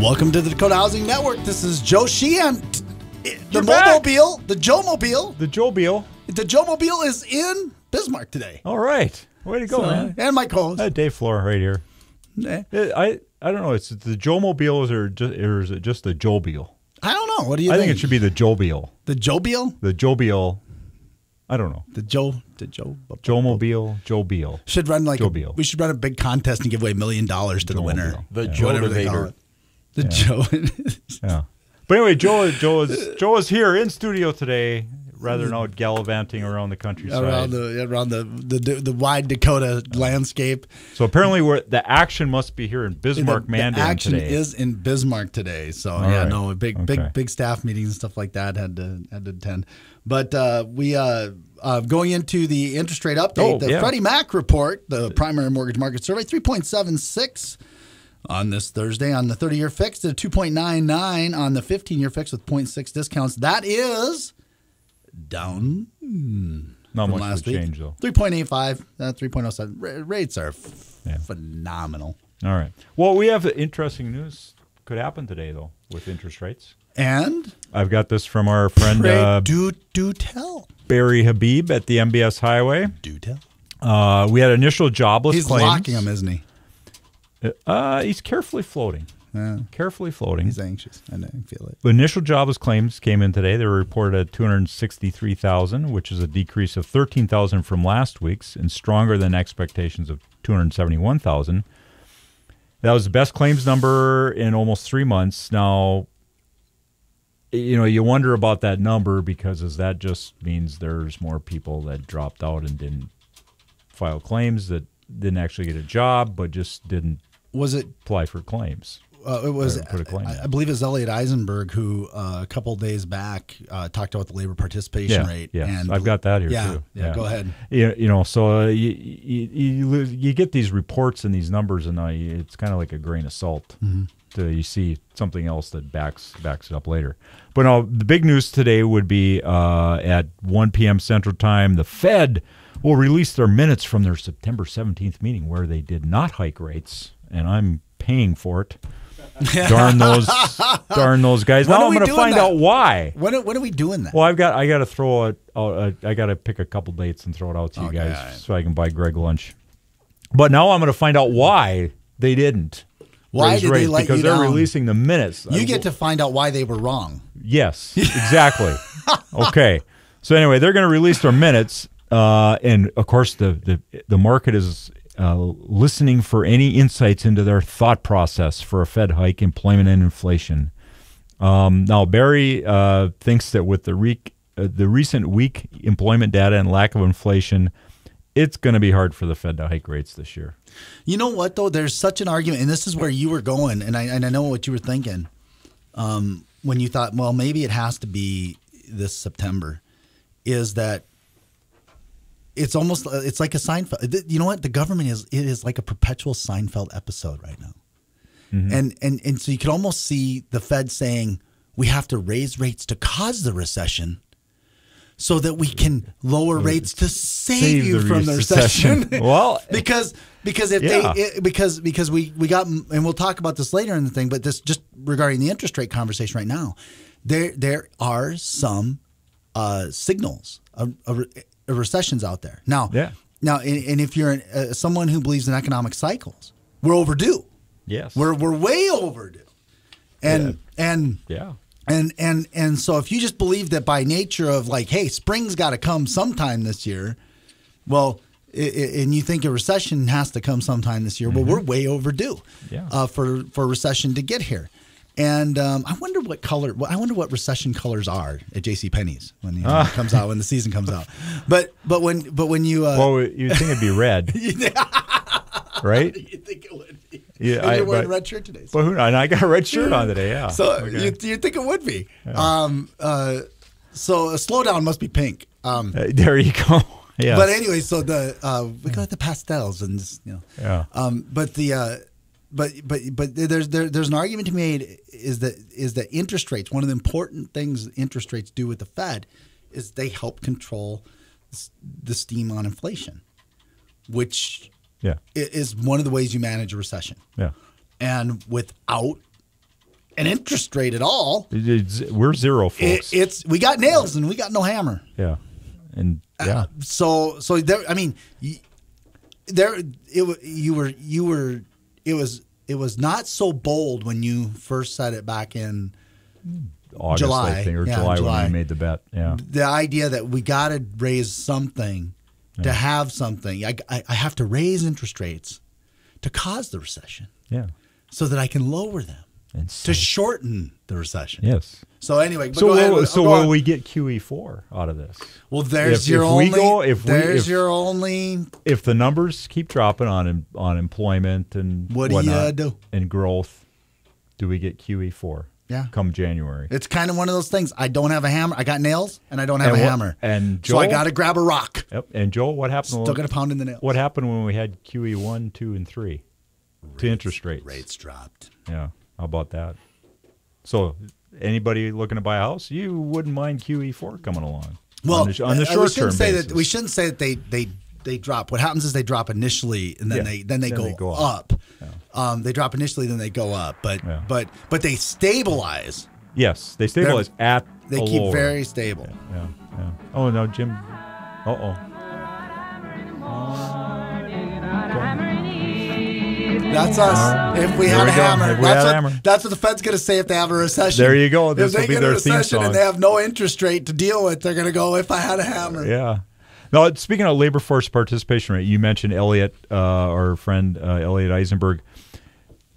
Welcome to the Dakota Housing Network. This is Joe Sheehan. The Mobile, the Joe Mobile. The Joe Mobile. The Joe Mobile is in Bismarck today. All right. Way to go, man. And my co-host. Dave Floor right here. I don't know. It's the Joe Mobile or is it just the Joe Mobile? I don't know. What do you think? I think it should be the Joe Mobile. The Joe Mobile? The Joe Mobile. I don't know. The Joe Mobile. Joe Mobile. Should run we should run a big contest and give away $1 million to the winner. The Joe Motivator. The Joe. Yeah. But anyway, Joe is here in studio today, rather than out gallivanting around the countryside, around the wide Dakota landscape. So apparently, the action must be here in Bismarck, Mandan today. The action is in Bismarck today. So big staff meetings and stuff like that had to attend. But we going into the interest rate update, Freddie Mac report, the primary mortgage market survey, 3.76. On this Thursday, on the 30-year fixed, at 2.99 on the 15-year fixed with 0.6 discounts. That is down. Not much last of a change, though. 3.85, 3.07. Rates are phenomenal. All right. Well, we have interesting news could happen today, though, with interest rates. And? I've got this from our friend do tell. Barry Habib at the MBS Highway. Do tell. We had initial jobless claims. He's locking them, isn't he? He's carefully floating. Yeah. Carefully floating. He's anxious. I know. I feel it. The initial jobless claims came in today. They were reported at 263,000, which is a decrease of 13,000 from last week's and stronger than expectations of 271,000. That was the best claims number in almost 3 months. Now, you wonder about that number because that just means there's more people that dropped out and didn't file claims, that didn't actually get a job, but just didn't apply for claims. It was, put a claim I believe it was Elliot Eisenberg who a couple days back talked about the labor participation rate. Yeah, and I've got that here too. Yeah, go ahead. So you get these reports and these numbers, and it's kind of like a grain of salt. Mm-hmm. You see something else that backs it up later. But now the big news today would be at 1 p.m. Central Time, the Fed will release their minutes from their September 17th meeting where they did not hike rates, and I'm paying for it. Darn those guys. Now I'm going to find out why. When are we doing that? Well, I got to throw it. I got to pick a couple dates and throw it out to you guys so I can buy Greg lunch. But now I'm going to find out why they didn't. Why did they let you down? Because they're releasing the minutes. You get to find out why they were wrong. Yes, exactly. Okay. So anyway, they're going to release their minutes. And of course, the market is listening for any insights into their thought process for a Fed hike, employment, and inflation. Now, Barry thinks that with the recent weak employment data and lack of inflation, it's going to be hard for the Fed to hike rates this year. You know what, though? There's such an argument, and this is where you were going, and I know what you were thinking when you thought, well, maybe it has to be this September, is that it's like a Seinfeld. You know what? The government is like a perpetual Seinfeld episode right now. Mm-hmm. And so you can almost see the Fed saying we have to raise rates to cause the recession so that we can lower rates to save you from the recession. Well, because we got, and we'll talk about this later in the thing, but this just regarding the interest rate conversation right now, there are some signals of recessions out there now. Now, and if you're someone who believes in economic cycles, we're overdue. Yes, we're way overdue. And so if you just believe that by nature of like, hey, spring's got to come sometime this year, well, and you think a recession has to come sometime this year, well, we're way overdue for a recession to get here. And I wonder what recession colors are at JCPenney's when it comes out, when the season comes out. But when you you'd think it'd be red, right? You'd think it would be. Yeah, and you're wearing a red shirt today. So. And I got a red shirt on today. Yeah. So you'd think it would be. Yeah. So a slowdown must be pink. There you go. Yeah. But anyway, so we got the pastels and just, Yeah. But there's an argument to be made is that interest rates, one of the important things interest rates do with the Fed is they help control the steam on inflation, which is one of the ways you manage a recession. Yeah. And without an interest rate at all. We're zero, folks. We got nails and we got no hammer. Yeah, and yeah. So there. I mean, it was not so bold when you first said it back in August, July, I think, or July when we made the bet. Yeah, the idea that we got to raise something to have something. I have to raise interest rates to cause the recession. Yeah, so that I can lower them and to shorten the recession. Yes. So anyway, will we get QE4 out of this? Well, there's your only. If the numbers keep dropping on employment and what do you do? And growth, do we get QE4? Yeah. Come January. It's kind of one of those things. I don't have a hammer. I got nails, and I don't have a hammer. And Joel, so I got to grab a rock. Yep. And Joel, what happened? Still got to pound in the nails. What happened when we had QE 1, 2, and 3? To interest rates. Rates dropped. Yeah. How about that? So anybody looking to buy a house, you wouldn't mind QE4 coming along. Well, on the short term basis. We shouldn't say that they drop. What happens is they drop initially and then they go up. Yeah. They drop initially, then they go up. But they stabilize. Yes, they stabilize at. They a keep lower. very stable. Yeah. Oh no, Jim. That's us. If we had a hammer, that's what the Fed's going to say if they have a recession. There you go. This if will they be get their a recession theme song. and they have no interest rate to deal with, they're going to go, if I had a hammer. Yeah. Now, speaking of labor force participation rate, you mentioned Elliot, our friend Elliot Eisenberg,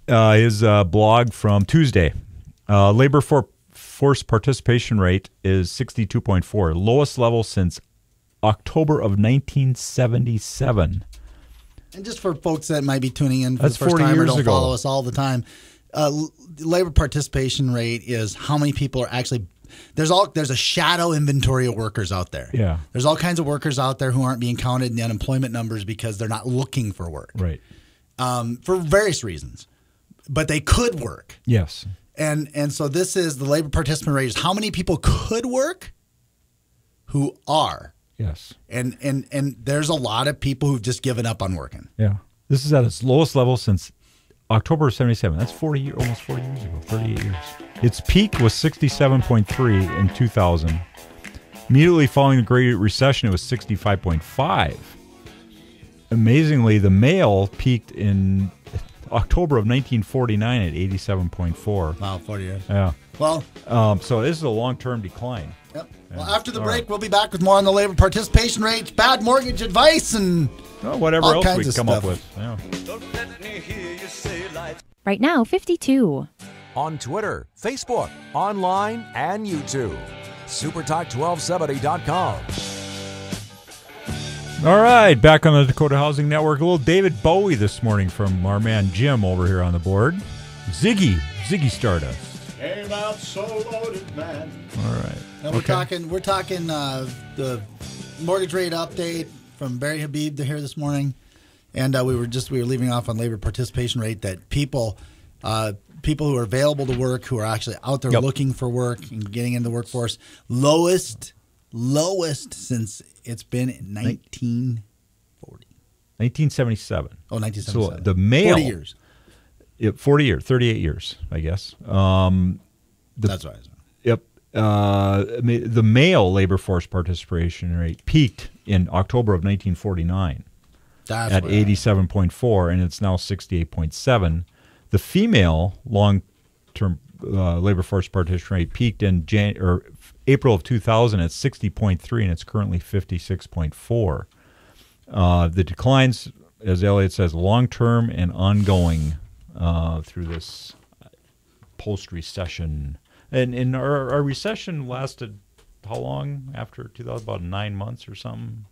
his blog from Tuesday. Labor force participation rate is 62.4, lowest level since October of 1977. And just for folks that might be tuning in for That's the first 40 time or years don't ago. follow us all the time, labor participation rate is how many people are actually. There's a shadow inventory of workers out there. Yeah. There's all kinds of workers out there who aren't being counted in the unemployment numbers because they're not looking for work. Right. For various reasons, but they could work. Yes. And so this is the labor participant rate is how many people could work who are. Yes. And there's a lot of people who've just given up on working. Yeah. This is at its lowest level since October of 77. That's almost 40 years ago, 38 years. Its peak was 67.3 in 2000. Immediately following the Great Recession, it was 65.5. Amazingly, the male peaked in October of 1949 at 87.4. Wow, 40 years. Yeah. Well, so this is a long-term decline. Yep. Well, after the break, we'll be back with more on the labor participation rates, bad mortgage advice, and whatever else we can come up with. Yeah. Right now, 52. On Twitter, Facebook, online, and YouTube. SuperTalk1270.com. All right, back on the Dakota Housing Network. A little David Bowie this morning from our man Jim over here on the board. Ziggy Stardust. Came out so loaded, man. All right. And we're talking the mortgage rate update from Barry Habib here this morning, and we were leaving off on labor participation rate that people who are available to work, who are actually out there looking for work and getting into the workforce, lowest since it's been in 1940. 1977. Oh, 1977. So the male 40 years. 38 years, I guess. That's right. Yep. The male labor force participation rate peaked in October of 1949 at 87.4, and it's now 68.7. The female long-term labor force participation rate peaked in April of 2000 at 60.3, and it's currently 56.4. The declines, as Elliot says, long-term and ongoing through this post-recession. And our recession lasted how long after 2000? About 9 months or something?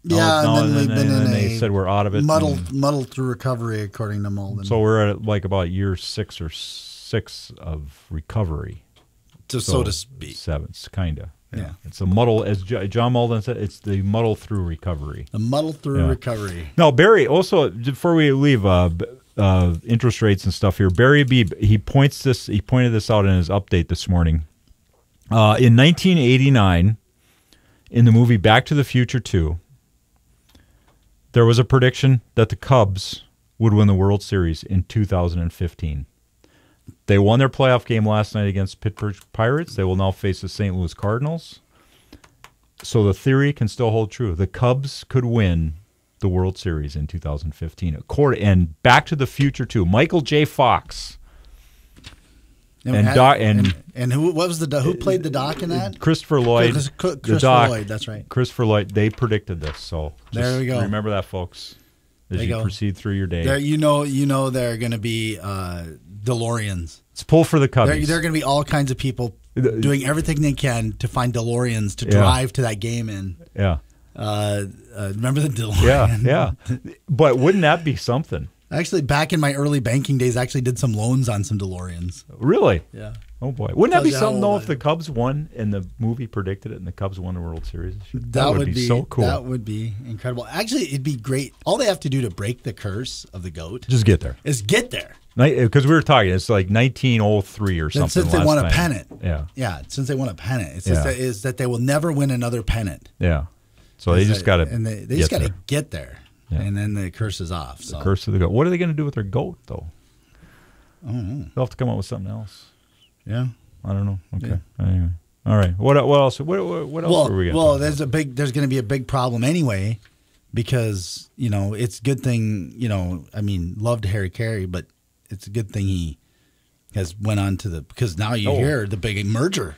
Yeah, and then we've been in they said we're out of it. Muddled through recovery, according to Malden. So we're at like about year 6 of recovery. So to speak. 7, kind of. Yeah. It's a muddle, as John Malden said, it's the muddle through recovery. The muddle through recovery. Now, Barry, also, before we leave interest rates and stuff here, Barry Beebe, he pointed this out in his update this morning. In 1989, in the movie Back to the Future 2, there was a prediction that the Cubs would win the World Series in 2015. They won their playoff game last night against Pittsburgh Pirates. They will now face the St. Louis Cardinals. So the theory can still hold true. The Cubs could win the World Series in 2015. And Back to the Future too. Michael J. Fox. And who? What was who played the doc in that? Christopher Lloyd. Christopher Lloyd. That's right. Christopher Lloyd. They predicted this. So there we go. Remember that, folks, as you proceed through your day. There, you know, there are going to be DeLoreans. It's pull for the Cubbies. There are going to be all kinds of people doing everything they can to find DeLoreans to drive to that game in. Yeah. Remember the DeLorean? Yeah. But wouldn't that be something? Actually, back in my early banking days, I actually did some loans on some DeLoreans. Really? Yeah. Oh, boy. Wouldn't that be something, though, if the Cubs won and the movie predicted it and the Cubs won the World Series? That would be so cool. That would be incredible. Actually, it'd be great. All they have to do to break the curse of the GOAT just get there. Is get there. Because we were talking, it's like 1903 or something. Since they won a pennant. Yeah. Since they won a pennant. It's just that they will never win another pennant. Yeah. So they just got to they just got to get there. Yeah. And then the curse is off. The curse of the GOAT. What are they going to do with their GOAT, though? I don't know. They'll have to come up with something else. Yeah. I don't know. Okay. Yeah. Anyway. All right. What else? What else were we going to Well, there's going to be a big problem anyway because, it's a good thing, loved Harry Carey, but it's a good thing he has went on to because now you hear the big merger,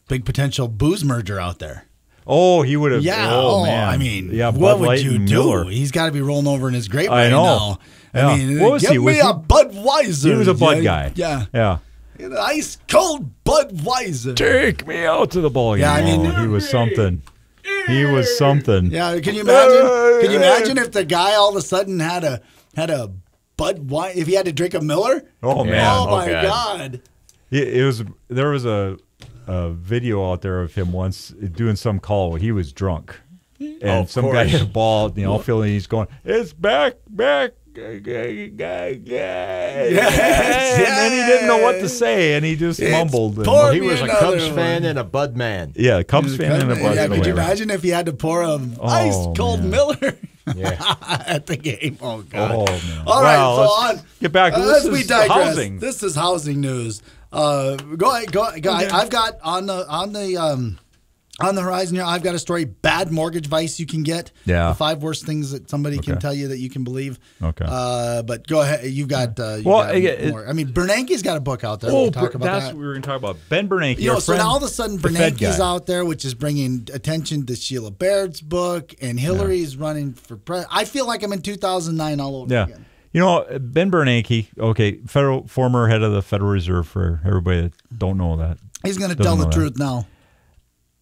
big potential booze merger out there. Oh, he would have. Yeah. Man. I mean, what Bud would Light you do? Miller. He's got to be rolling over in his grave right now. Yeah. I mean, what was give he? me a Budweiser. He was a Bud guy. Yeah. Yeah. An ice cold Budweiser. Take me out to the ball game. Yeah, I mean, he was something. He was something. Yeah. Can you imagine? Can you imagine if the guy all of a sudden had a Budweiser? If he had to drink a Miller? Oh man! Oh my God! There was a video out there of him once doing some call where he was drunk, and some guy hit a ball. Feeling he's going, it's back. And then he didn't know what to say, and he just mumbled. He was a Cubs fan and a Bud man. Yeah, a Cubs fan and a Bud man. Could you imagine if he had to pour a ice cold Miller at the game? Oh God! Oh man! All right, let's get back. As we digress, housing. This is housing news. Go ahead. I've got on the horizon here. I've got a story: bad mortgage advice you can get. Yeah. The 5 worst things that somebody can tell you that you can believe. Okay. But go ahead. You've got. More. I mean, Bernanke's got a book out there. We'll talk about that. That's what we were going to talk about. Ben Bernanke. So now all of a sudden Bernanke's out there, which is bringing attention to Sheila Baird's book, and Hillary's running for president. I feel like I'm in 2009 all over again. Ben Bernanke, former head of the Federal Reserve, for everybody that don't know that. He's going to tell the truth now.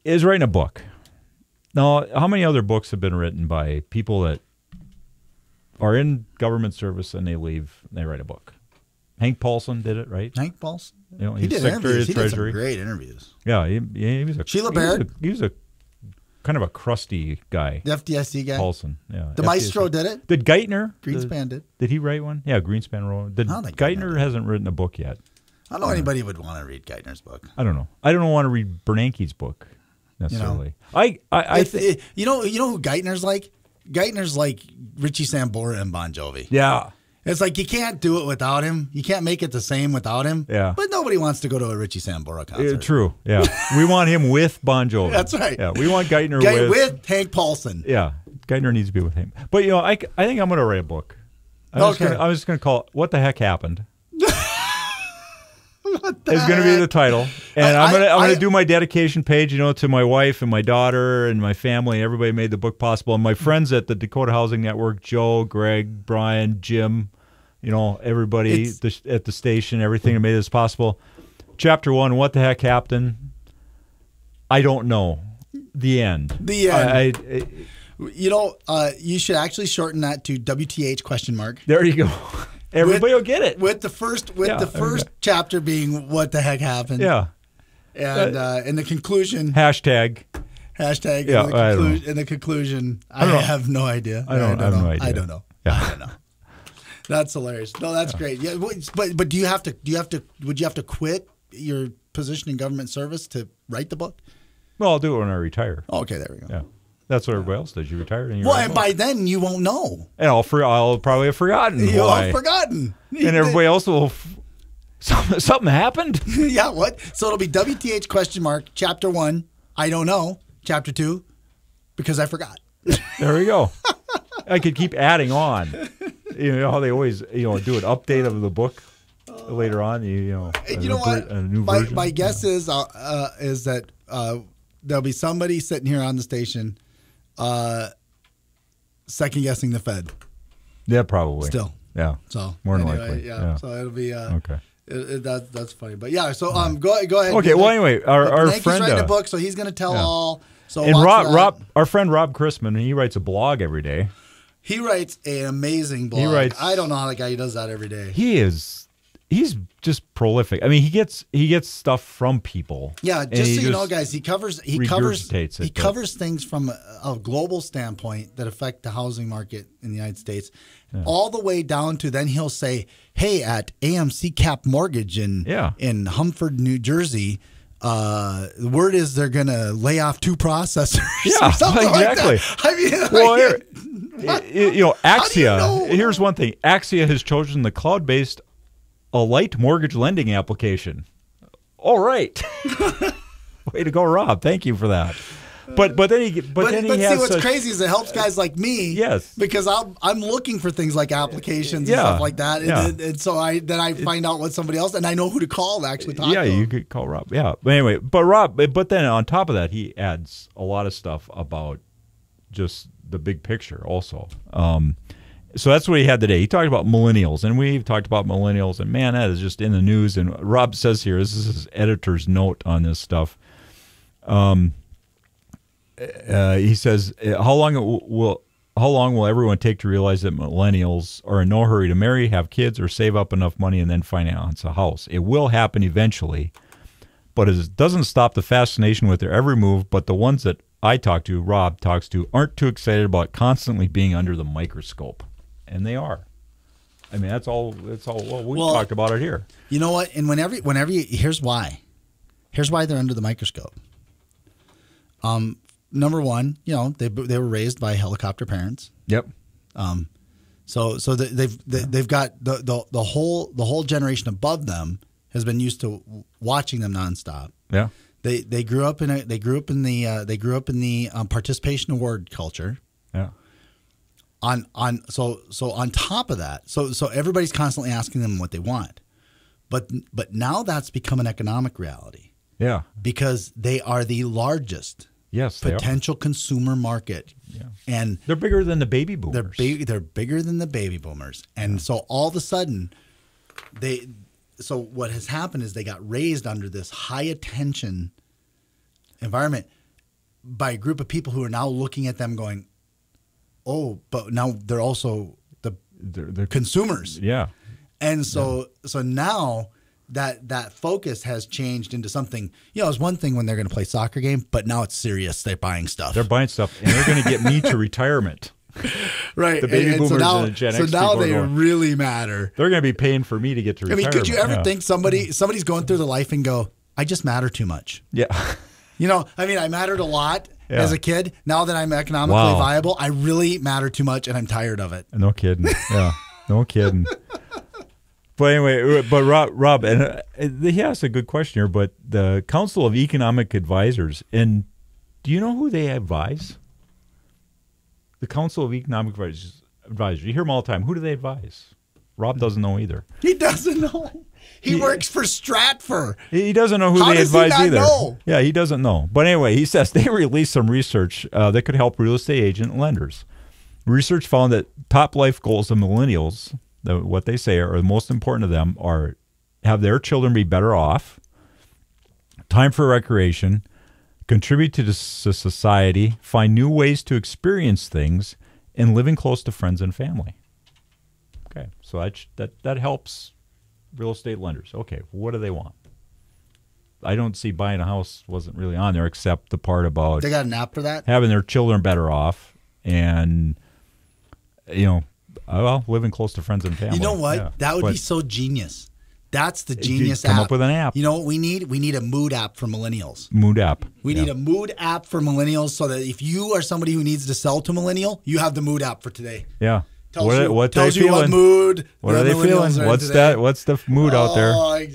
Is writing a book. Now, how many other books have been written by people that are in government service and they leave and they write a book? Hank Paulson did it, right? Hank Paulson? He did interviews. He did some great interviews. Yeah, he was a Sheila Baird. He was a kind of a crusty guy. The FDIC guy. Paulson, yeah. The Maestro did it. Did Geithner? Greenspan did. Did he write one? Yeah, Greenspan wrote it. Geithner hasn't written a book yet. I don't know anybody would want to read Geithner's book. I don't know. I don't want to read Bernanke's book necessarily. You know who Geithner's like? Geithner's like Richie Sambora and Bon Jovi. Yeah. It's like you can't do it without him. You can't make it the same without him. Yeah. But nobody wants to go to a Richie Sambora concert. True. Yeah. We want him with Bon Jovi. That's right. Yeah. We want Geithner with Hank Paulson. Yeah. Geithner needs to be with him. But I think I'm going to write a book. I was just going to call it "What the Heck Happened." It's going to be the title, and I'm going to do my dedication page, to my wife and my daughter and my family. Everybody made the book possible, and my friends at the Dakota Housing Network: Joe, Greg, Brian, Jim. Everybody at the station, everything that made this possible. Chapter 1: What the heck happened? I don't know. The end. The end. You should actually shorten that to WTH ? There you go. Everybody will get it. With the first chapter being what the heck happened. Yeah. And the conclusion. Hashtag. Yeah. In the conclusion, I have no idea. I have no idea. I don't know. Yeah. I don't know. That's hilarious. No, that's great. Yeah, but would you have to quit your position in government service to write the book? Well, I'll do it when I retire. Okay, there we go. Yeah. That's what everybody else does. You retire and you and by then you won't know. And I'll probably have forgotten. You'll have forgotten. And everybody else will. Something happened? Yeah, what? So it'll be WTH ? Chapter 1, I don't know. Chapter 2, because I forgot. There we go. I could keep adding on. You know how they always, do an update of the book later on. You know what? A new version. My guess is that there'll be somebody sitting here on the station, second guessing the Fed. Yeah, probably. Still. Yeah. So more than anyway, likely. Yeah. So it'll be okay. That's funny, but yeah. So go ahead. Okay. Well, anyway, our Yankee's friend writing a book, so he's going to tell all. So and Rob, our friend Rob Chrisman, he writes a blog every day. He writes an amazing blog. I don't know how the guy does that every day. He's just prolific. I mean, he gets stuff from people. Yeah, just so you know, guys, he covers things from a global standpoint that affect the housing market in the United States, all the way down to then he'll say, "Hey, at AMC Cap Mortgage in Humford, New Jersey, the word is they're going to lay off 2 processors." Yeah, exactly. Like that. I mean, well, Axia. Here's one thing: Axia has chosen the cloud-based Alight mortgage lending application. All right, way to go, Rob. Thank you for that. But then he see what's crazy is it helps guys like me. Yes, because I'm looking for things like applications and stuff like that, and so I find out what somebody else, and I know who to call to actually talk. Yeah, to you could call Rob. Yeah, but anyway, but then on top of that, he adds a lot of stuff about just the big picture also. So that's what he had today. He talked about millennials, and we've talked about millennials, and man, that is just in the news. And Rob says here, this is his editor's note on this stuff. He says, how long will everyone take to realize that millennials are in no hurry to marry, have kids, or save up enough money and then finance a house? It will happen eventually, but it doesn't stop the fascination with their every move. But the ones that Rob talks to, aren't too excited about constantly being under the microscope. And they are. I mean, that's all. Well, we talked about it here. You know what? And whenever here's why they're under the microscope. Number one, they were raised by helicopter parents. Yep. So they've got the whole generation above them has been used to watching them nonstop. Yeah. They grew up in the participation award culture. Yeah. So on top of that, so everybody's constantly asking them what they want, but now that's become an economic reality. Yeah, because they are the largest potential consumer market. Yeah, and they're bigger than the baby boomers. They're bigger than the baby boomers, and so all of a sudden, So what has happened is they got raised under this high attention environment by a group of people who are now looking at them going, oh, but now they're also they're consumers. Yeah. And so now that focus has changed into something, it's one thing when they're going to play soccer game, but now it's serious. They're buying stuff. They're buying stuff, and they're going to get me to retirement. Right. The baby boomers and the Gen X. So now they really matter. They're going to be paying for me to get to retirement. Could you ever think somebody's going through their life and go, I just matter too much? Yeah. I mattered a lot as a kid. Now that I'm economically viable, I really matter too much, and I'm tired of it. No kidding. Yeah. No kidding. But anyway, Rob, and he asked a good question here, but the Council of Economic Advisors, and do you know who they advise? The Council of Economic Advisors. You hear them all the time. Who do they advise? Rob doesn't know either. He doesn't know. He works for Stratfor. He doesn't know who they advise either. Know? Yeah, he doesn't know. But anyway, he says they released some research that could help real estate agent and lenders. Research found that top life goals of millennials, what they say are the most important to them, are have their children be better off, time for recreation, contribute to society, find new ways to experience things, and living close to friends and family. Okay, so that helps real estate lenders. Okay, what do they want? I don't see buying a house wasn't really on there except the part about they got an app for that, having their children better ff, and living close to friends and family. You know what? Yeah. That would be so genius. That's the genius app. Come up with an app. You know what we need? We need a mood app for millennials. Mood app. We need a mood app for millennials so that if you are somebody who needs to sell to millennial, you have the mood app for today. Yeah. What tells they you what feeling? mood. What the are they millennials feeling? are in What's today. that? What's the mood out there?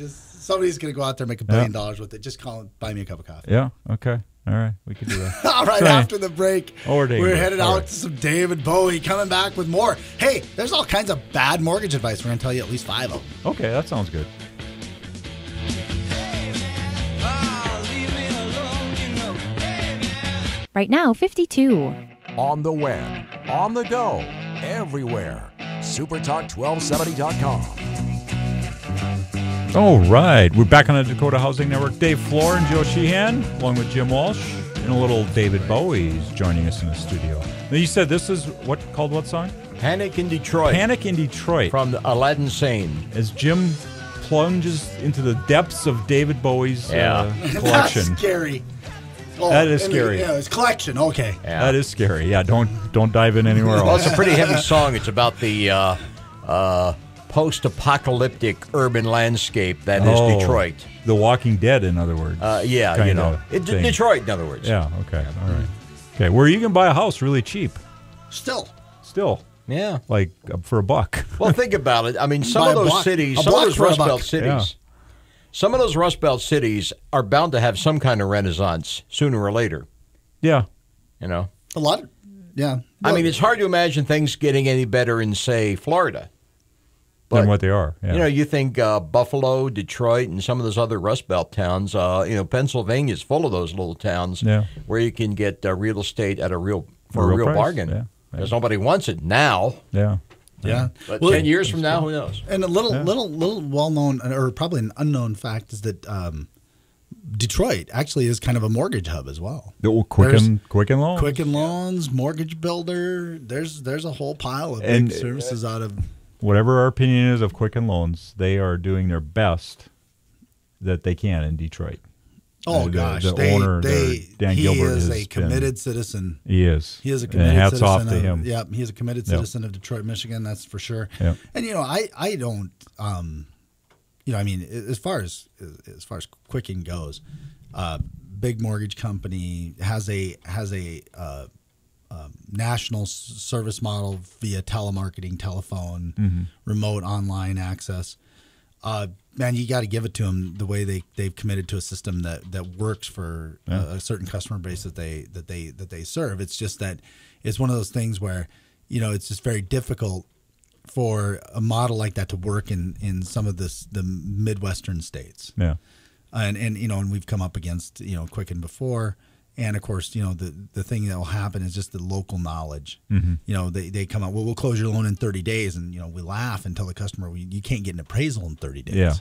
Somebody's gonna go out there and make $1 billion with it. Just call and buy me a cup of coffee. Yeah. Okay. All right. We can do that. All right, Sorry. after the break, Or David. we're headed All out right. to some David Bowie, coming back with more. Hey, there's all kinds of bad mortgage advice. We're going to tell you at least 5 of them. Okay, that sounds good. Right now, 52. On the web, on the go, everywhere. supertalk1270.com. All right. We're back on the Dakota Housing Network. Dave Floor and Joe Sheehan, along with Jim Walsh. And a little David Bowie's joining us in the studio. Now, you said this is what song? Panic in Detroit. Panic in Detroit. From the Aladdin Sane. As Jim plunges into the depths of David Bowie's collection. That's scary. Oh, That is scary. His collection. Okay. Yeah. That is scary. Yeah, don't dive in anywhere Well, else. it's a pretty heavy song. It's about the post-apocalyptic urban landscape that is Detroit. The Walking Dead, in other words. Yeah, Kinda you know. thing. Detroit, in other words. Yeah, okay. All right. Okay, where you can buy a house really cheap. Still. Yeah. Like for $1. Well, think about it. I mean, some Buy of a those block- cities, a some of block those for Rust $1. Belt cities, some of those Rust Belt cities are bound to have some kind of renaissance sooner or later. Yeah. You know, A lot. Yeah. I mean, it's hard to imagine things getting any better in, say, Florida. But, Than what they are. Yeah. You know, you think Buffalo, Detroit, and some of those other Rust Belt towns. Pennsylvania's full of those little towns where you can get real estate at a real price, bargain. yeah. Because nobody wants it now. Yeah. Yeah. But Well, 10 years from now, who knows? And a little well-known, or probably an unknown fact is that Detroit actually is kind of a mortgage hub as well. Quicken Loans. Quicken Loans, Mortgage Builder. There's a whole pile of And- big services out of. Whatever our opinion is of Quicken Loans, they are doing their best that they can in Detroit. Oh The gosh, owner, Dan he Gilbert, is has a committed been- citizen. He is. He is a And committed hats citizen. off to him. Yeah, he is a committed citizen of Detroit, Michigan. That's for sure. Yep. And I don't, I mean, as far as Quicken goes, big mortgage company has a national service model via telemarketing, telephone, remote online access. Man, you got to give it to them the way they've committed to a system that works for a certain customer base that they serve. It's just that it's one of those things where it's just very difficult for a model like that to work in some of the Midwestern states. Yeah. And we've come up against Quicken before. And of course, the thing that will happen is just the local knowledge. They come out, well, we'll close your loan in 30 days. And, we laugh and tell the customer, you can't get an appraisal in 30 days. Yeah.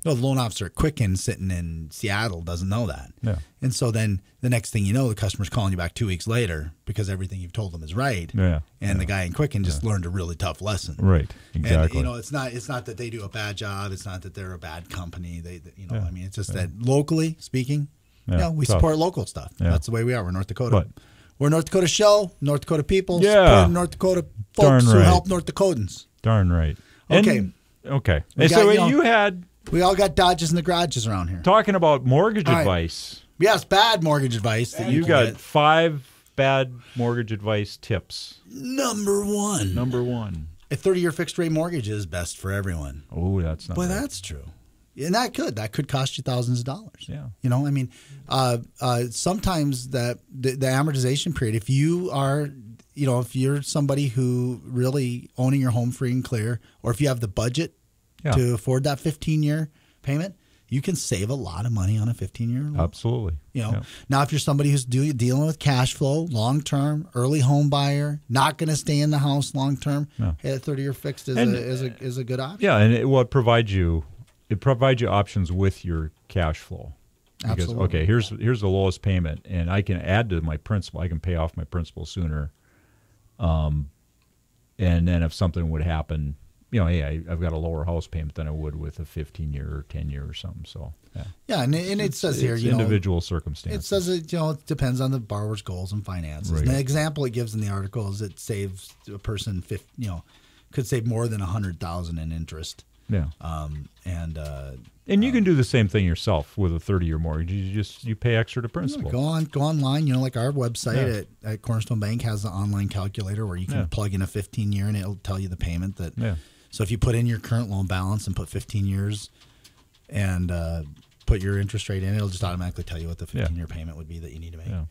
No, the loan officer at Quicken sitting in Seattle doesn't know that. Yeah. And so then the next thing you know, the customer's calling you back 2 weeks later because everything you've told them is right. Yeah. And the guy in Quicken just learned a really tough lesson. Right. Exactly. And, it's not that they do a bad job. It's not that they're a bad company. I mean, it's just that locally speaking, we tough. support local stuff. Yeah. That's the way we are. We're North Dakota. But- We're North Dakota show, North Dakota people, Yeah. supporting North Dakota folks Darn who right. help North Dakotans. Darn right. Okay. Okay. We And so got, you had We all got Dodges in the garages around here. talking about mortgage All right. advice. Yes, bad mortgage advice. That You can got get. 5 bad mortgage advice tips. Number one. Number 1. A 30-year fixed rate mortgage is best for everyone. Oh, that's not. Boy, right. that's true. And that could cost you thousands of dollars. Yeah. I mean, sometimes the amortization period, if you are, if you're somebody who really owning your home free and clear, or if you have the budget to afford that 15-year payment, you can save a lot of money on a 15-year loan. Absolutely. Now, if you're somebody who's dealing with cash flow, long term, early home buyer, not going to stay in the house long term, hey, that 30-year fixed is a good option. Yeah, and it provides you options with your cash flow. Because, Absolutely. okay, here's the lowest payment, and I can add to my principal. I can pay off my principal sooner. And then if something would happen, hey, I've got a lower house payment than I would with a 15-year or 10-year or something. So Yeah, and it says here, it's individual circumstances. It says it depends on the borrower's goals and finances. Right. And the example it gives in the article is it saves a person could save more than $100,000 in interest. Yeah. And you can do the same thing yourself with a 30-year mortgage. You pay extra to principal. Go online. Like our website at Cornerstone Bank has an online calculator where you can plug in a 15-year and it'll tell you the payment that. Yeah. So if you put in your current loan balance and put 15 years and put your interest rate in, it'll just automatically tell you what the 15-year payment would be that you need to make. Yeah.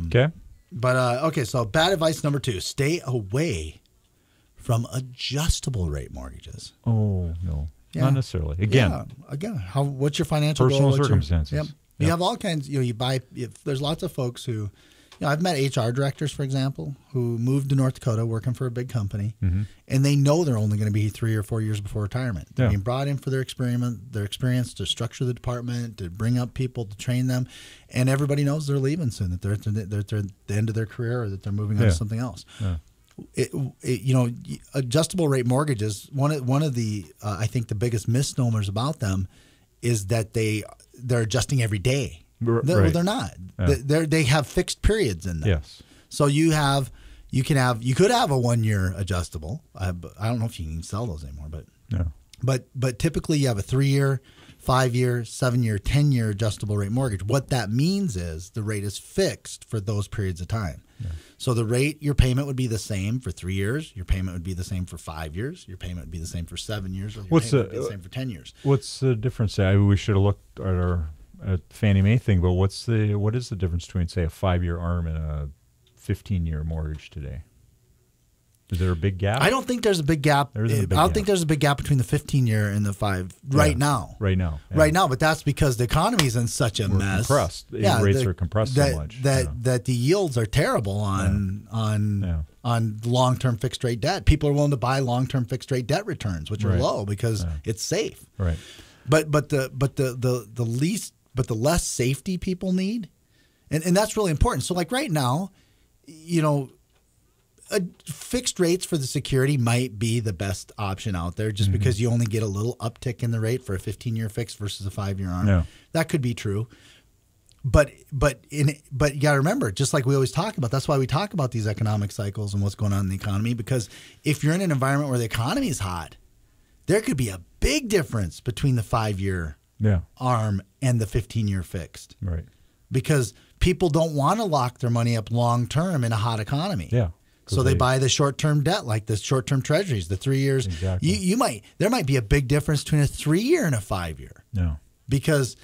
Okay. But so bad advice number 2: stay away from adjustable rate mortgages. Oh no. Not necessarily. Again, what's your financial personal goal? circumstances. You have all kinds. You buy. There's lots of folks who, I've met HR directors, for example, who moved to North Dakota working for a big company, and they know they're only going to be 3 or 4 years before retirement. They're being brought in for their experience to structure the department, to bring up people, to train them, and everybody knows they're leaving soon. That they're at the end of their career, or that they're moving on to something else. Yeah. Adjustable rate mortgages. One of the I think the biggest misnomers about them is that they're adjusting every day. Well, they're not. Yeah. They have fixed periods in them. Yes. So you could have a 1 year adjustable. I don't know if you can sell those anymore, but but typically you have a 3 year, 5 year, 7 year, 10 year adjustable rate mortgage. What that means is the rate is fixed for those periods of time. Yeah. So the rate, your payment would be the same for 3 years. Your payment would be the same for 5 years. Your payment would be the same for 7 years. Or your payment would be the same for 10 years. What's the difference? We should have looked at our Fannie Mae thing, but what is the difference between, say, a 5-year ARM and a 15-year mortgage today? Is there a big gap? I don't think there's a big gap. I don't think there's a big gap between the 15-year and the 5 right now. Right now. Yeah. Right now, but that's because the economy's in such a mess. Compressed. Rates are compressed so much. That the yields are terrible on long-term fixed rate debt. People are willing to buy long-term fixed rate debt returns, which are low because it's safe. Right. But the less safety people need, and that's really important. So like right now, fixed rates for the security might be the best option out there just because you only get a little uptick in the rate for a 15-year fix versus a 5-year ARM. Yeah. That could be true. But you got to remember, just like we always talk about, that's why we talk about these economic cycles and what's going on in the economy, because if you're in an environment where the economy is hot, there could be a big difference between the 5-year ARM and the 15-year fixed. Right. Because people don't want to lock their money up long term in a hot economy. Yeah. So they buy the short-term debt, like the short-term treasuries, the 3 years. Exactly. There might be a big difference between a 3-year and a 5-year. Yeah. Because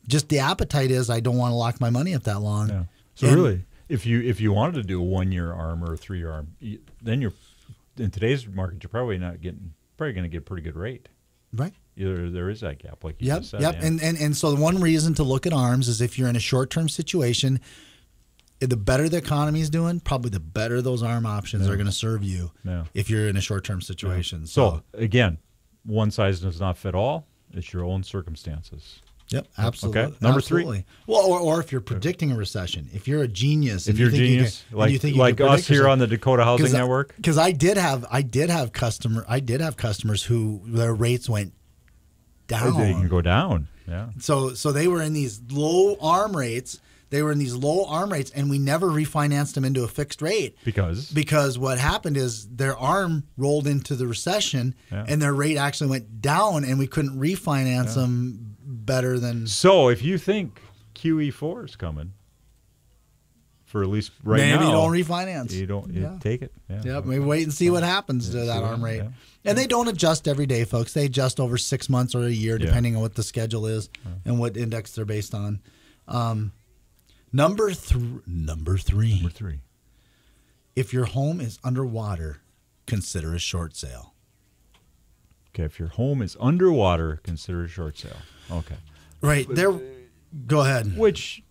just the appetite is, I don't want to lock my money up that long. Yeah. So really, if you wanted to do a 1-year ARM or a 3-year ARM, then in today's market, you're probably going to get a pretty good rate. Right. There is that gap, like you just said. Yep. Yeah. And so the one reason to look at ARMs is if you're in a short-term situation, the better the economy is doing, probably the better those ARM options are going to serve you if you're in a short-term situation. Yeah. So again, one size does not fit all. It's your own circumstances. Yep, absolutely. Okay, number 3. Well, or if you're predicting a recession, if you're a genius, like us here on the Dakota Housing Network, because I did have customers who their rates went down. They can go down. Yeah. So they were in these low ARM rates. And we never refinanced them into a fixed rate. Because what happened is their ARM rolled into the recession and their rate actually went down, and we couldn't refinance them better than. So if you think QE4 is coming, for at least right now, maybe you don't refinance. You take it. Yeah, maybe wait and see what happens to that ARM rate. Yeah. And they don't adjust every day, folks. They adjust over 6 months or a year, depending on what the schedule is and what index they're based on. Number three. If your home is underwater, consider a short sale. Okay, if your home is underwater, consider a short sale. Okay. Right. Go ahead. Which,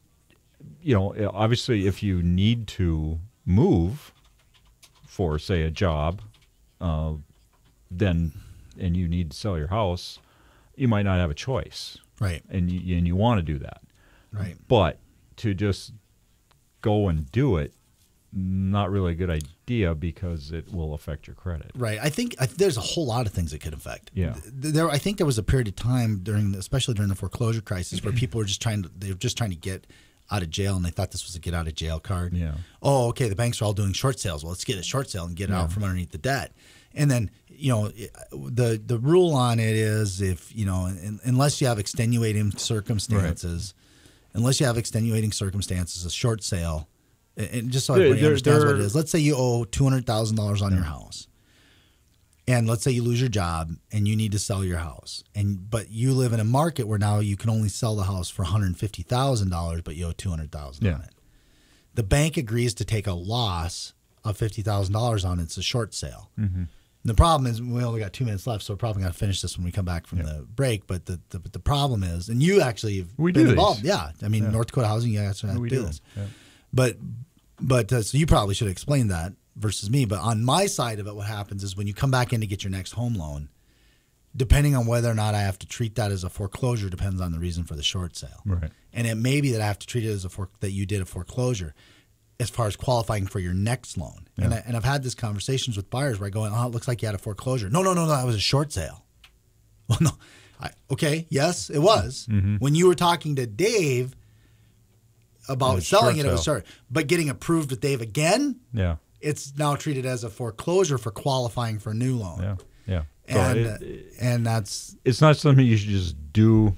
obviously if you need to move for, say, a job, then and you need to sell your house, you might not have a choice. Right. And you want to do that. Right. But to just go and do it, not really a good idea because it will affect your credit. Right. I think there's a whole lot of things it could affect. Yeah. I think there was a period of time especially during the foreclosure crisis, where people were just trying to get out of jail, and they thought this was a get out of jail card. Yeah. Oh, okay. The banks are all doing short sales. Well, let's get a short sale and get out from underneath the debt. And then, the rule on it is if, unless you have extenuating circumstances, a short sale, and just so everybody understands what it is. Let's say you owe $200,000 on your house. And let's say you lose your job and you need to sell your house. But you live in a market where now you can only sell the house for $150,000, but you owe $200,000 on it. The bank agrees to take a loss of $50,000 on it. It's a short sale. Mm-hmm. The problem is we only got 2 minutes left, so we're probably going to finish this when we come back from the break. But the problem is, and you actually have been involved. Yeah. I mean, North Dakota Housing, you guys have to do this. Yeah. But so you probably should explain that versus me. But on my side of it, what happens is when you come back in to get your next home loan, depending on whether or not I have to treat that as a foreclosure depends on the reason for the short sale. Right. And it may be that I have to treat it as that you did a foreclosure as far as qualifying for your next loan. Yeah. And I've had these conversations with buyers where I go, it looks like you had a foreclosure. No, that was a short sale. Well, no. Okay, yes, it was. Mm-hmm. When you were talking to Dave about selling it was short. But getting approved with Dave again, it's now treated as a foreclosure for qualifying for a new loan. Yeah. And it's not something you should just do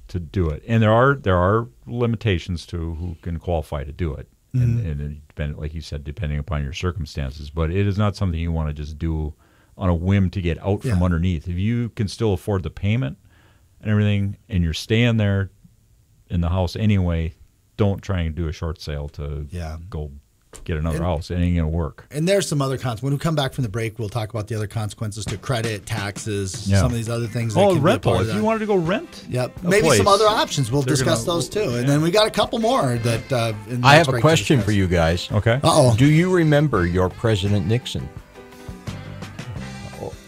to do it. And there are limitations to who can qualify to do it. Mm-hmm. And it depend, like you said, depending upon your circumstances. But it is not something you want to just do on a whim to get out from underneath. If you can still afford the payment and everything, and you're staying there in the house anyway, don't try and do a short sale to go get another house. It ain't going to work. And there's some other consequences. When we come back from the break, we'll talk about the other consequences to credit, taxes, some of these other things. Rental. If you wanted to go rent maybe some other options. We'll discuss those too. And then we got a couple more that I have a question for you guys. Okay. Do you remember your President Nixon?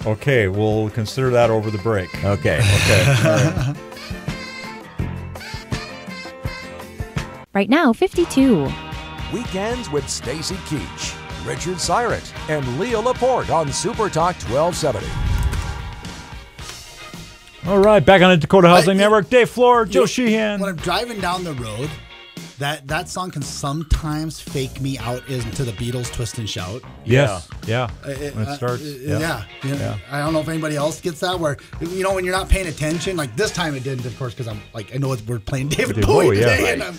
Okay, we'll consider that over the break. Okay. All right. Right now, 52. Weekends with Stacy Keach, Richard Syrett, and Leah Laporte on Super Talk 1270. All right, back on the Dakota Housing Network. Dave Floor, Joe Sheehan. When I'm driving down the road, that song can sometimes fake me out into the Beatles' Twist and Shout. Yes. Yeah. When it starts. I don't know if anybody else gets that where, when you're not paying attention, like this time it didn't, of course, because I'm like, I know we're playing David Bowie today. Right.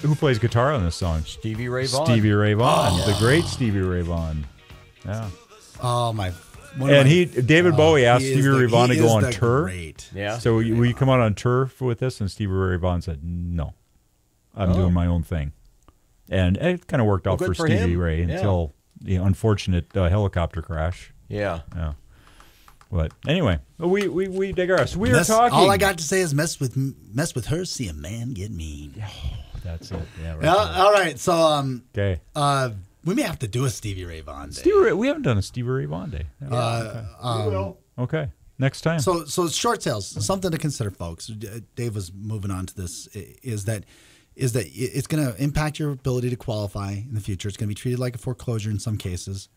Who plays guitar on this song? Stevie Ray Vaughan. The great Stevie Ray Vaughan. Yeah. Oh, my. David Bowie asked Stevie Ray Vaughan to go on tour. Great. Yeah. So will you come out on tour with this? And Stevie Ray Vaughan said, no. I'm doing my own thing. And it kind of worked out for Stevie Ray until the unfortunate helicopter crash. Yeah. But anyway, we digress. We are talking. All I got to say is mess with her, see a man get mean. That's it. Yeah. Right. All right. So okay. We may have to do a Stevie Ray Vaughan day. We haven't done a Stevie Ray Vaughan day. We will. Okay. Next time. So short sales, something to consider, folks. Dave was moving on to this. Is that it's going to impact your ability to qualify in the future. It's going to be treated like a foreclosure in some cases.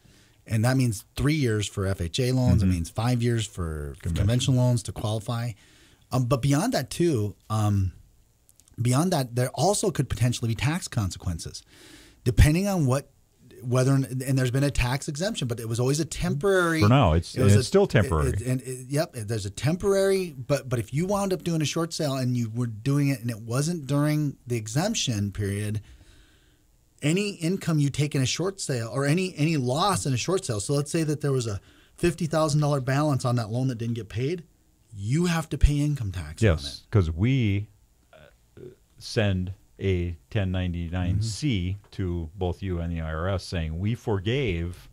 And that means 3 years for FHA loans. Mm-hmm. It means 5 years for conventional loans to qualify. But beyond that, too, there also could potentially be tax consequences, depending on and there's been a tax exemption, but it was always a temporary. For now, it's still temporary. There's a temporary, but if you wound up doing a short sale and you were doing it and it wasn't during the exemption period, any income you take in a short sale or any loss in a short sale. So let's say that there was a $50,000 balance on that loan that didn't get paid, you have to pay income tax on it. Yes, because we send a 1099-C to both you and the IRS saying we forgave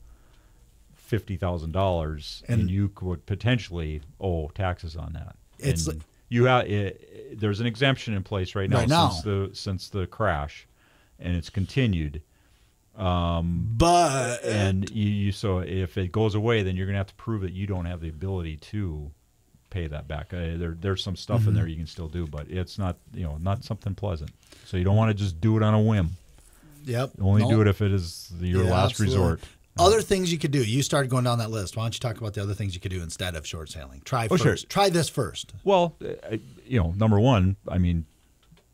$50,000 and you could potentially owe taxes on that. There's an exemption in place right now. Since the crash, and it's continued. So if it goes away, then you're going to have to prove that you don't have the ability to pay that back. There's some stuff in there you can still do, but it's not not something pleasant. So you don't want to just do it on a whim. Yep. Do it if it is your last resort. Other things you could do. You started going down that list. Why don't you talk about the other things you could do instead of short selling? Try first. Sure. Try this first. Well, number one, I mean,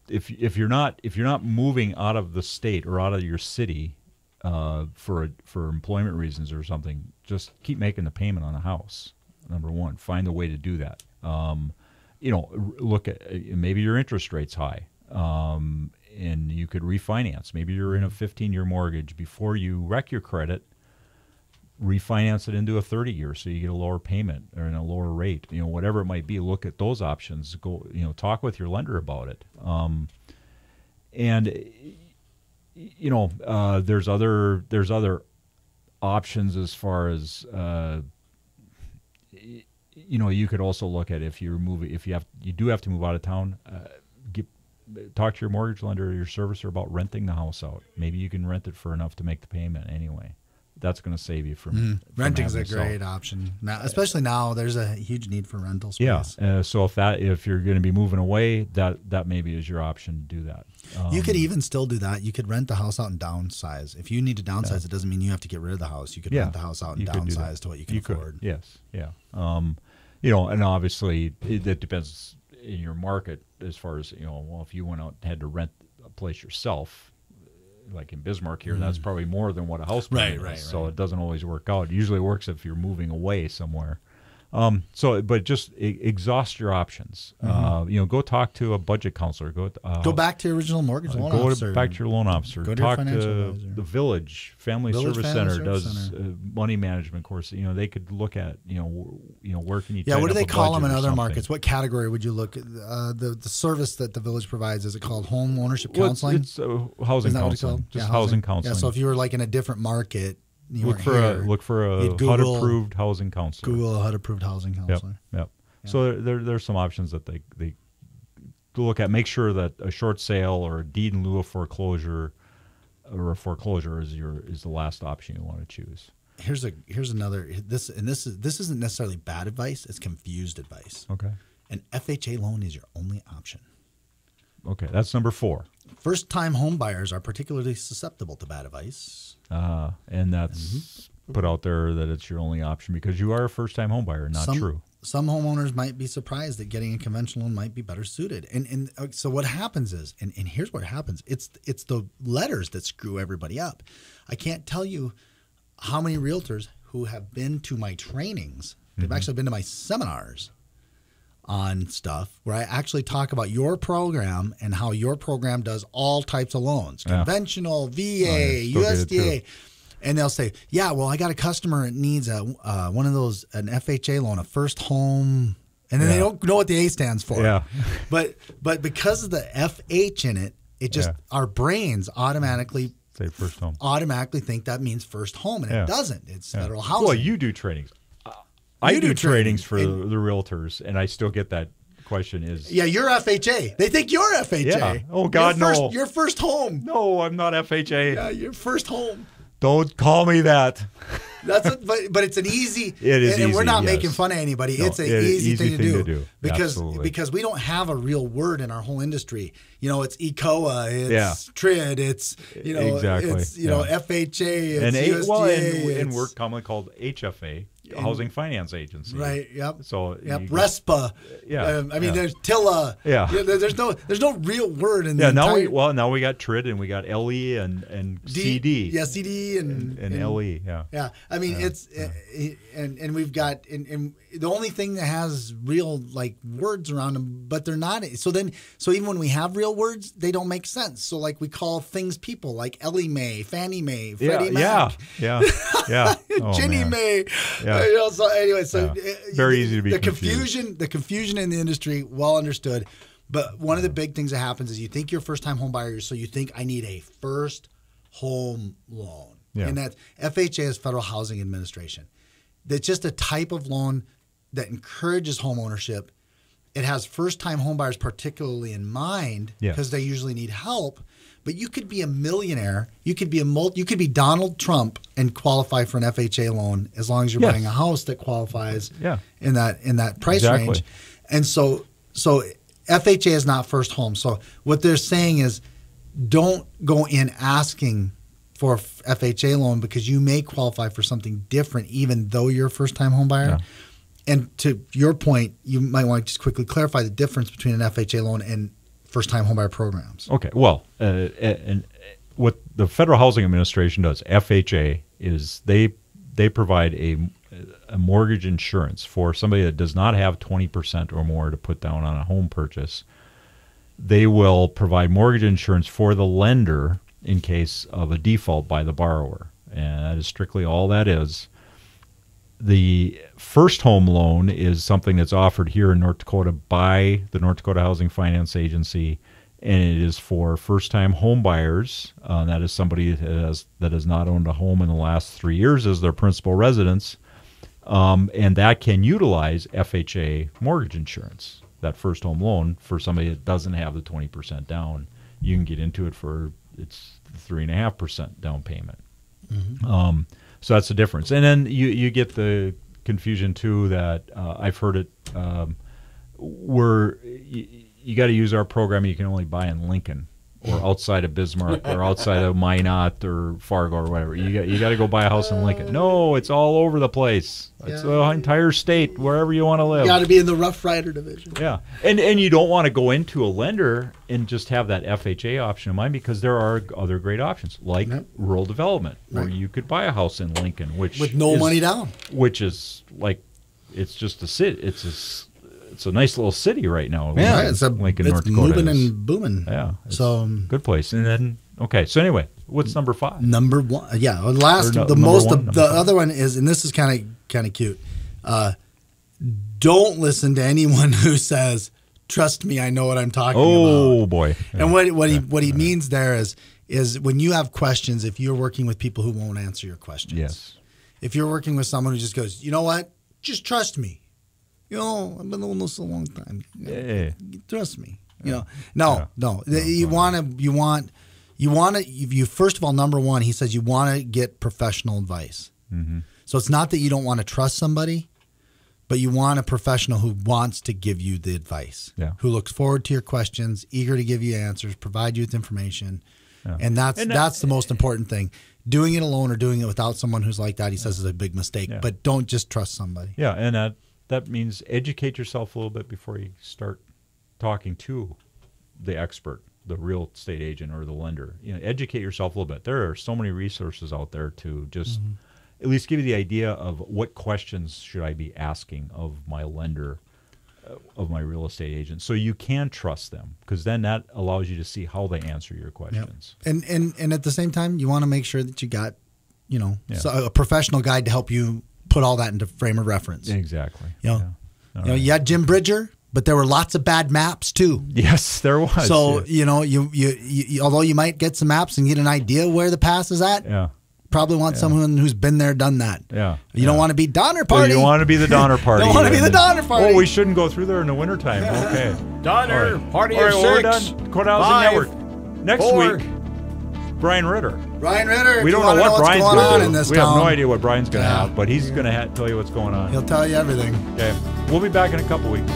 if you're not moving out of the state or out of your city for employment reasons or something, just keep making the payment on the house. Number one, find a way to do that. Look at maybe your interest rate's high, and you could refinance. Maybe you're in a 15-year mortgage. Before you wreck your credit, refinance it into a 30-year so you get a lower payment or in a lower rate. Whatever it might be, look at those options. Go, talk with your lender about it. There's other options as far as you could also look at if you do have to move out of town. Talk to your mortgage lender or your servicer about renting the house out. Maybe you can rent it for enough to make the payment anyway. That's going to save you from renting's a great option now, especially now. There's a huge need for rental space. Yeah. So if you're going to be moving away, that maybe is your option to do that. You could even still do that. You could rent the house out and downsize. If you need to downsize, it doesn't mean you have to get rid of the house. You could rent the house out and downsize to what you can afford. Yes. Yeah. And obviously it depends in your market as far as if you went out and had to rent a place yourself. Like in Bismarck here, that's probably more than what a house payment is. So it doesn't always work out. It usually works if you're moving away somewhere. But just exhaust your options. Go talk to a budget counselor. Go back to your original mortgage loan officer. Go back to your loan officer. Go to talk your financial to advisor. the Village Service Center does money management courses. They could look at where can you. Yeah, what do they call them in other something. Markets? What category would you look at? The service that the Village provides, is it called home ownership counseling? It's housing counseling. Just housing counseling. Yeah, so if you were like in a different market. Look for a HUD-approved housing counselor. Google a HUD-approved housing counselor. Yep. So there's some options that they look at. Make sure that a short sale or a deed in lieu of foreclosure or a foreclosure is the last option you want to choose. Here's another. This isn't necessarily bad advice. It's confused advice. Okay. An FHA loan is your only option. Okay, that's number 4. First-time home buyers are particularly susceptible to bad advice. And that's put out there that it's your only option because you are a first-time home buyer. Not true. Some homeowners might be surprised that getting a conventional loan might be better suited. And so what happens is, and here's what happens, it's the letters that screw everybody up. I can't tell you how many realtors who have been to my trainings, they've actually been to my seminars on stuff where I actually talk about your program and how your program does all types of loans, conventional, VA, USDA. And they'll say, yeah, well, I got a customer that needs an FHA loan, a first home. And then they don't know what the A stands for. Yeah. But because of the FH in it, it just, our brains automatically say first home. Automatically think that means first home, and it doesn't. It's federal housing. Well, you do trainings. I do trainings for the realtors, and I still get that question is... Yeah, you're FHA. They think you're FHA. Yeah. Oh, God, no. Your first home. No, I'm not FHA. Yeah, your first home. Don't call me that. But it's an easy... It is and easy, we're not making fun of anybody. No, it's an easy thing to do. Because we don't have a real word in our whole industry. It's ECOA, it's TRID, it's exactly. It's FHA, it's USDA, and we're commonly called HFA. Housing Finance Agency, right? Yep. So RESPA. There's TILA. Yeah. There's no real word in the entire... Now we got TRID and we got LE and CD. Yeah, CD and LE. Yeah. Yeah. It's and we've got and the only thing that has real words around them, but they're not. So even when we have real words, they don't make sense. So we call things people like Ellie Mae, Fannie Mae, Freddie Mac. Yeah. Ginnie Mae. Yeah. So anyway, very easy to be confused. The confusion in the industry, well understood. But one of the big things that happens is you think you're a first-time home buyer, so you think I need a first home loan. Yeah. And that FHA is Federal Housing Administration. That's just a type of loan that encourages home ownership. It has first-time home buyers particularly in mind because they usually need help. But you could be a millionaire. You could be Donald Trump and qualify for an FHA loan as long as you're buying a house that qualifies in that price range. And so FHA is not first home. So what they're saying is don't go in asking for FHA loan because you may qualify for something different even though you're a first-time home buyer. Yeah. And to your point, you might want to just quickly clarify the difference between an FHA loan and first-time homebuyer programs. Okay. Well, and what the Federal Housing Administration does, FHA, is they provide a mortgage insurance for somebody that does not have 20% or more to put down on a home purchase. They will provide mortgage insurance for the lender in case of a default by the borrower. And that is strictly all that is. The first home loan is something that's offered here in North Dakota by the North Dakota Housing Finance Agency, and it is for first-time home buyers. That is somebody that has not owned a home in the last 3 years as their principal residence, and that can utilize FHA mortgage insurance. That first home loan for somebody that doesn't have the 20% down, you can get into it for it's 3.5% down payment. Mm-hmm. So that's the difference. And then you get the confusion too that I've heard it where you got to use our program. You can only buy in Lincoln or outside of Bismarck or outside of Minot or Fargo or whatever. You got to go buy a house in Lincoln. No, it's all over the place. It's the entire state, wherever you want to live. You got to be in the Rough Rider division. Yeah, and you don't want to go into a lender and just have that FHA option in mind, because there are other great options like rural development, where you could buy a house in Lincoln, which with no money down, which is like it's just a city. It's a nice little city right now. Yeah, Lincoln, it's North Dakota moving is. and booming. Yeah, so good place. And then so anyway, what's number 5? Number 1, yeah. The other one is, and this is kind of cute. Don't listen to anyone who says, "Trust me, I know what I'm talking about." Oh boy! Yeah. And what he means there is when you have questions, if you're working with people who won't answer your questions. Yes. If you're working with someone who just goes, "You know what? Just trust me. You know, I've been doing this a long time. Trust me." You know, no. You want to. First of all, number one, he says you want to get professional advice. Mm-hmm. So it's not that you don't want to trust somebody, but you want a professional who wants to give you the advice, who looks forward to your questions, eager to give you answers, provide you with information, and that's the most important thing. Doing it alone or doing it without someone who's like that, he says, is a big mistake. But don't just trust somebody. Yeah, and that means educate yourself a little bit before you start talking to the expert, the real estate agent or the lender. Educate yourself a little bit. There are so many resources out there to just at least give you the idea of what questions should I be asking of my lender, of my real estate agent, so you can trust them, because then that allows you to see how they answer your questions. Yep. And at the same time, you want to make sure that you got, a professional guide to help you put all that into frame of reference. Exactly. You had Jim Bridger, but there were lots of bad maps too. Yes, there was. So you although you might get some maps and get an idea where the pass is at. Yeah. Probably want someone who's been there, done that. Yeah. You don't want to be Donner Party. You want to be the Donner Party. Don't want to be the Donner Party. Oh, we shouldn't go through there in the wintertime. Okay. Donner Party of 6. We're done. Dakota Housing 5, Network. Next 4. week, Brian Ritter. Brian Ritter. We don't know what Brian's going to do. We have no town. idea what Brian's going to have, but he's going to tell you what's going on. He'll tell you everything. Okay. We'll be back in a couple weeks.